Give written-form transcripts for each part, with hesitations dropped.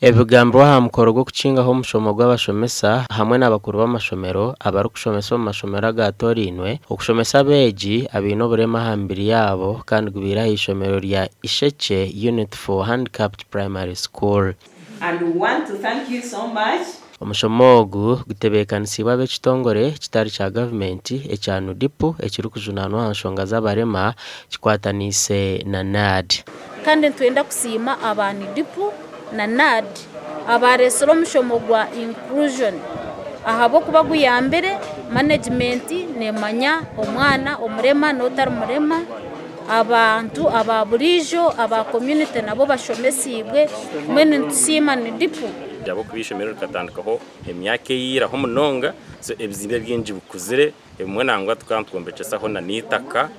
Ebigambo aha mukoro gwo kukingaho omushomo gw'abashomesa hamwe n'abakuru b'amashomero abari kushomesa omu mashomero agatorinwe okushomesa abeegi abaine oburema aha mibiri yabo kandi gubiire aha ishomero rya Ishekye Unit for Handicapped Primary School. And we want to thank you so much. Omushomo ogu gutebeekanisibwa ab'ekitongore kitari kya gavumenti ekya NUDIPU ekiri kujunaanwa aha nshonga z'abarema kikwataniise na NAD. Kandi ntwenda kusiima aba NUDIPU na NAD abaresera omushomo gwa inclusion ahabo kuba guyambire management nemanya omwana omurema n'otari murema abantu ababurijo aba community nabo bashomesibwe mwene ntusiima NUDIPU jabo kubishomero katandikaho emyaka yiraho munonga so ebizimbe byinji bukuzire emwe nangwa tukantwombekyesaho na nitaka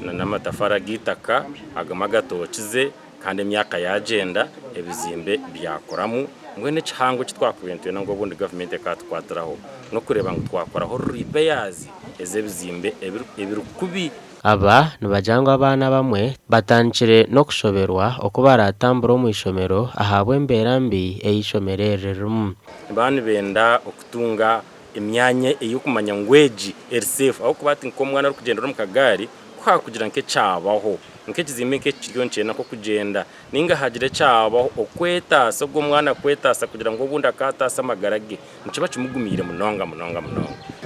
n'amatafara gitaka agamagatokize kandi emyaka yagenda ebizimbe byakoramu mwene kihango kitwakubentwe nango bundi government ekatwatiraho no kureba ngo twakoraho repairs ezebizimbe ebirukubi. Aba nibajangwa abana bamwe batandikire no kushoberwa okuba baratambura omu ishomero ahabwa embeera mbi eyishomerererimu. Bani benda okutunga emyanya ey'okumanya ngweji safe aho kuba ati nkomwana ari kugendera mu kagari kwa kugira nke cyabaho nke kizime nke kiryo ncyena ko kugenda ninga hagire cyabaho okwetasa ubwo mwana kwetasa kugira ngo ubundi akatasa amagarage nkiba kimugumire munonga.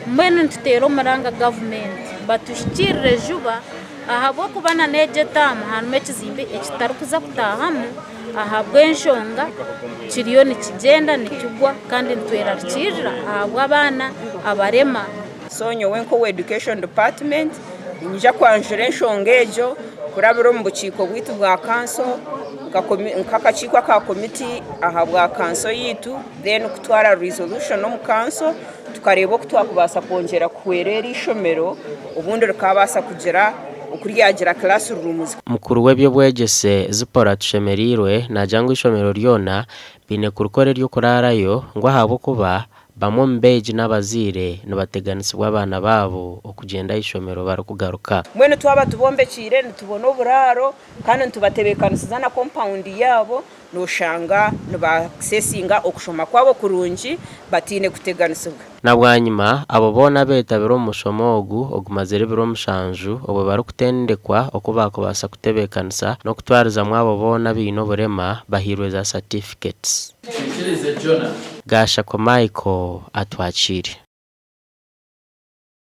Mbene ntutero maranga government batushikirire juba ahabo kubana neje tamu hanu ekizimbe ekitarukuza kutahamu ahabwe enshonga kiriyo nikigenda nikigwa kandi ntwera rukirira ahabwa abana abarema. Sonyo wenko education department inja kwanjura enshonga ejo kurabiro mu bukiiko bwitu bwa council nk'akakiiko ka committee ahabwa council yitu then kutwara resolution mu council tukareba ko twakubasa kongera kuwerera ishomero ubundi rukabasa kugira ukuriyagira classrooms. Mukuru w'ebyo bwegese Zipora Tushemeriirwe najangwa ishomero ryona bine kurukore ryo kurarayo ngo ahabo kuba bamwe mbeegi n'abazire nibateganisibwa abana babo okugenda ishomero barukugaruka. Mwene twaba tubombekire nitubona oburaro kandi ntubatebekanisiza na compound yabo noshanga nibaccessinga okushoma kwabo kurungi batine kuteganisibwa. Nabwanyuma abo bona betabira omushomo ogu ogumazire biro mushanju obo barukutendekwa okuba kubasa kutebekanisa no kutwariza mwabo bona bino burema bahirwe za certificates. Gasha kwa Michael atwachiri.